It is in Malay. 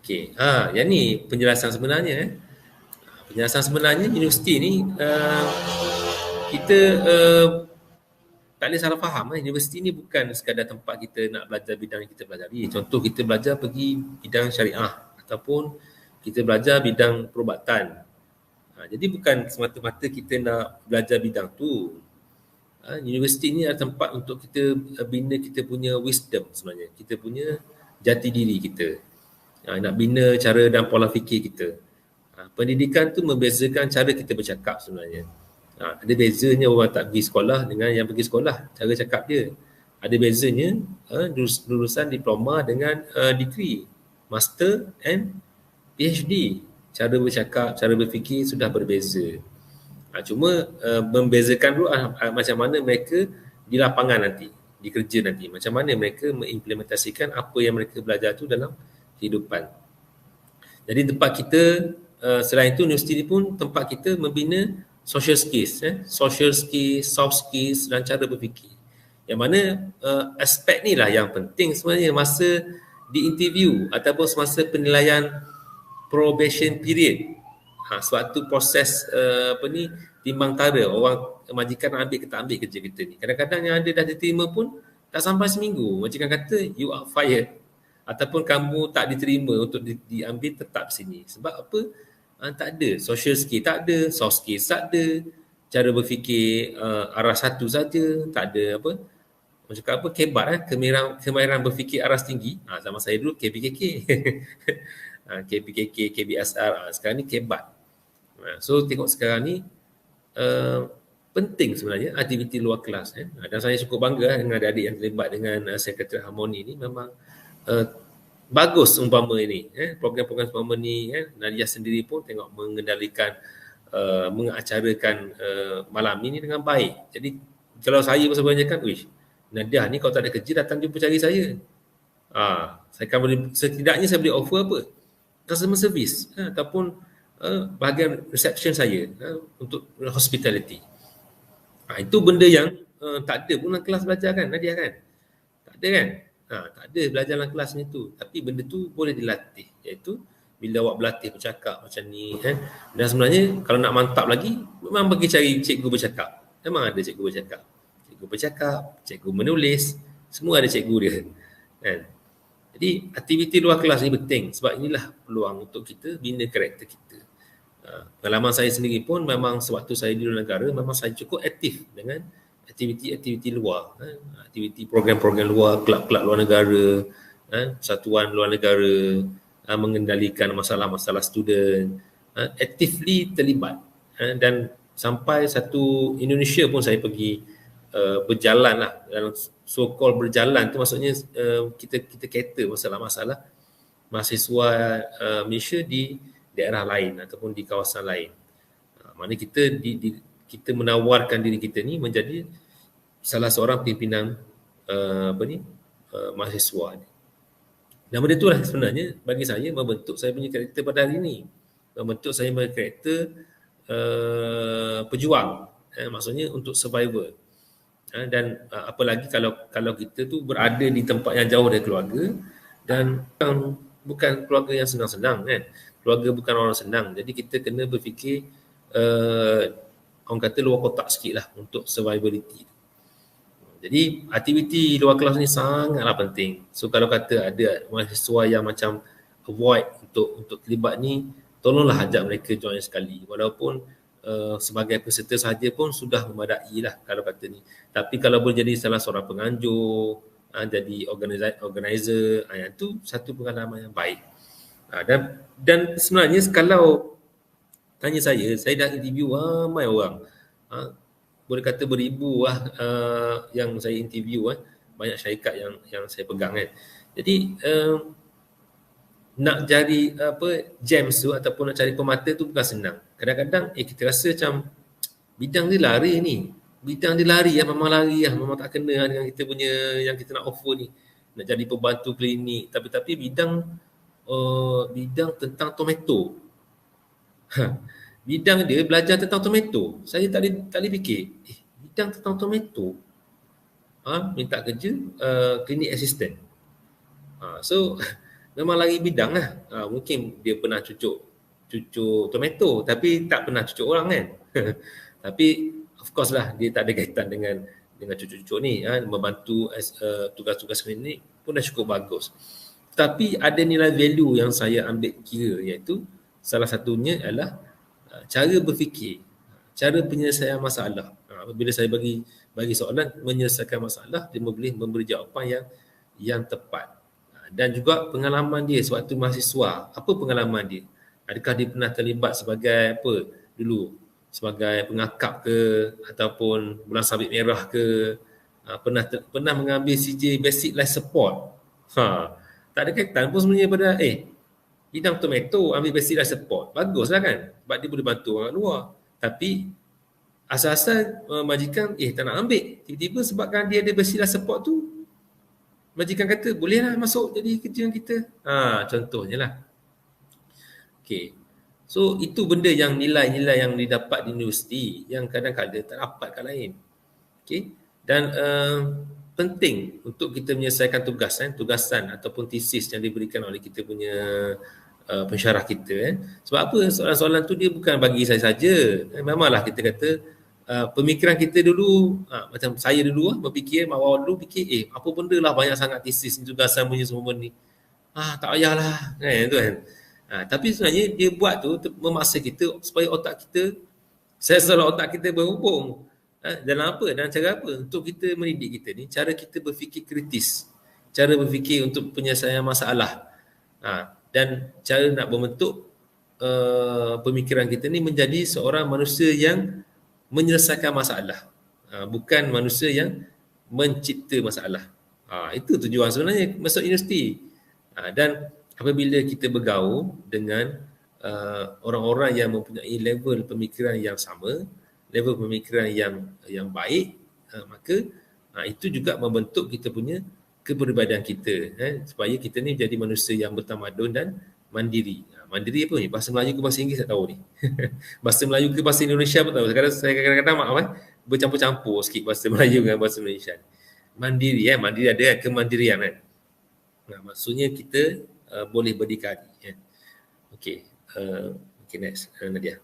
Okey. Yang ni penjelasan sebenarnya. Penjelasan sebenarnya universiti ni kita tak boleh salah faham. Universiti ni bukan sekadar tempat kita nak belajar bidang yang kita pelajari. Contoh kita belajar pergi bidang syariah ataupun kita belajar bidang perubatan. Jadi bukan semata-mata kita nak belajar bidang tu. Universiti ni adalah tempat untuk kita bina kita punya wisdom sebenarnya. Kita punya jati diri kita. Nak bina cara dan pola fikir kita. Pendidikan tu membezakan cara kita bercakap sebenarnya. Ada bezanya orang tak pergi sekolah dengan yang pergi sekolah, cara cakap dia. Ada bezanya lulusan diploma dengan degree, master and PhD. Cara bercakap, cara berfikir sudah berbeza. Cuma membezakan dulu macam mana mereka di lapangan nanti, di kerja nanti. Macam mana mereka mengimplementasikan apa yang mereka belajar tu dalam kehidupan. Jadi tempat kita, selain itu universiti pun tempat kita membina social skills, social skills, soft skills dan cara berfikir. Yang mana aspek ni lah yang penting sebenarnya masa di interview ataupun semasa penilaian probation period. Suatu proses timbang tara orang majikan nak ambil ke tak ambil kerja kita ni. Kadang-kadang yang ada dah diterima pun tak sampai seminggu. Majikan kata you are fired ataupun kamu tak diterima untuk diambil tetap sini. Sebab apa? Tak ada social skill, tak ada soft skill, tak ada cara berfikir arah satu saja, tak ada apa? Macam apa? Kebat kemahiran berfikir aras tinggi. Zaman saya dulu KPKK. KPKK, KBSR, sekarang ni kebat. So tengok sekarang ni penting sebenarnya aktiviti luar kelas. Dan saya cukup bangga dengan adik-adik yang terlibat dengan Sekretariat Harmoni ni. Memang bagus umpama ini. Program-program umpama ni, Nadia sendiri pun tengok mengendalikan, mengacarakan malam ini dengan baik. Jadi kalau saya sebenarnya kan, Nadia ni kalau tak ada kerja datang jumpa cari saya. Saya akan boleh, setidaknya saya boleh offer apa? Customer service ataupun bahagian reception saya untuk hospitality. Itu benda yang tak ada pun dalam kelas belajar kan, Nadia kan? Tak ada kan? Tak ada belajar dalam kelas ni tu. Tapi benda tu boleh dilatih, iaitu bila awak berlatih bercakap macam ni dan sebenarnya kalau nak mantap lagi memang pergi cari cikgu bercakap. Memang ada cikgu bercakap. Cikgu bercakap, cikgu menulis, semua ada cikgu dia kan. Jadi aktiviti luar kelas ni penting sebab inilah peluang untuk kita bina karakter kita. Pengalaman saya sendiri pun memang sewaktu saya di luar negara memang saya cukup aktif dengan aktiviti-aktiviti luar, aktiviti program-program luar, kelab-kelab luar negara, persatuan luar negara, mengendalikan masalah-masalah student, actively terlibat. Dan sampai satu Indonesia pun saya pergi berjalan lah, dalam so-called berjalan tu maksudnya kita cater masalah-masalah mahasiswa Malaysia di daerah lain ataupun di kawasan lain. Maknanya kita menawarkan diri kita ni menjadi salah seorang pimpinan mahasiswa ni. Dan benda itulah sebenarnya bagi saya membentuk saya punya karakter pada hari ini. Membentuk saya punya karakter pejuang. Maksudnya untuk survivor. Dan apalagi kalau kita tu berada di tempat yang jauh dari keluarga dan bukan keluarga yang senang-senang kan. Keluarga bukan orang senang. Jadi kita kena berfikir orang kata luar kotak sikit lah untuk survivability. Jadi aktiviti luar kelas ni sangatlah penting. So kalau kata ada mahasiswa yang macam avoid untuk terlibat ni, tolonglah ajak mereka join sekali. Walaupun sebagai peserta sahaja pun sudah memadai lah kalau kata ni. Tapi kalau boleh jadi salah seorang penganjur, jadi organizer, itu satu pengalaman yang baik. Dan sebenarnya kalau tanya saya dah interview ramai orang. Boleh kata beribu yang saya interview, banyak syarikat yang saya pegang kan. Jadi nak cari gems tu ataupun nak cari pemata tu bukan senang. Kadang-kadang kita rasa macam bidang dia lari ni. Bidang dia lari memang lari memang tak kena dengan kita punya yang kita nak offer ni. Nak jadi pembantu klinik tapi bidang tentang tomato. Bidang dia belajar tentang tomato. Saya tak boleh fikir, bidang tentang tomato. Minta kerja klinik assistant. So memang lari bidang lah. Mungkin dia pernah cucuk tomato tapi tak pernah cucuk orang kan. Tapi of course lah dia tak ada kaitan dengan cucuk-cucuk ni, membantu tugas-tugas klinik pun dah cukup bagus. Tapi ada nilai value yang saya ambil kira, iaitu salah satunya adalah cara berfikir, cara penyelesaian masalah. Apabila saya bagi soalan menyelesaikan masalah, dia boleh memberi jawapan yang tepat. Dan juga pengalaman dia sewaktu mahasiswa, apa pengalaman dia? Adakah dia pernah terlibat sebagai apa dulu? Sebagai pengakap ke ataupun bulan sabit merah ke? Pernah mengambil CJ Basic Life Support? Tak ada kaitan pun sebenarnya pada bidang tomato ambil Basic Life Support. Baguslah kan? Sebab dia boleh bantu orang luar. Tapi asal-asal majikan tak nak ambil. Tiba-tiba sebabkan dia ada Basic Life Support tu, majikan kata bolehlah masuk jadi kerja kita. Contohnya lah. Okay. So itu benda yang nilai-nilai yang didapat di universiti yang kadang-kadang tak dapat kat lain. Okay. Dan penting untuk kita menyelesaikan tugasan ataupun tesis yang diberikan oleh kita punya pensyarah kita. Sebab apa? Soalan-soalan tu dia bukan bagi saya saja. Memanglah kita kata pemikiran kita dulu, macam saya dulu berfikir, awal dulu fikir, apa benda lah banyak sangat tesis ni, tugasan punya semua ni. Tak payahlah. Itu kan. Tapi sebenarnya dia buat tu memaksa kita supaya otak kita, sel-sel otak kita berhubung. Dalam apa? Dalam cara apa? Untuk kita mendidik kita ni, cara kita berfikir kritis. Cara berfikir untuk penyelesaian masalah. Dan cara nak membentuk pemikiran kita ni menjadi seorang manusia yang menyelesaikan masalah. Bukan manusia yang mencipta masalah. Itu tujuan sebenarnya masuk universiti. Dan apabila kita bergaul dengan orang-orang yang mempunyai level pemikiran yang sama, level pemikiran yang baik, maka itu juga membentuk kita punya kepribadian kita, supaya kita ni menjadi manusia yang bertamadun dan mandiri. Mandiri apa ni? Bahasa Melayu ke bahasa Inggeris tak tahu ni. Bahasa Melayu ke bahasa Indonesia pun tak tahu. Sekarang saya kadang-kadang bercampur-campur sikit bahasa Melayu dengan bahasa Indonesia. Mandiri, mandiri ada kemandirian kan. Maksudnya kita boleh berdikari. Okay, next Nadia.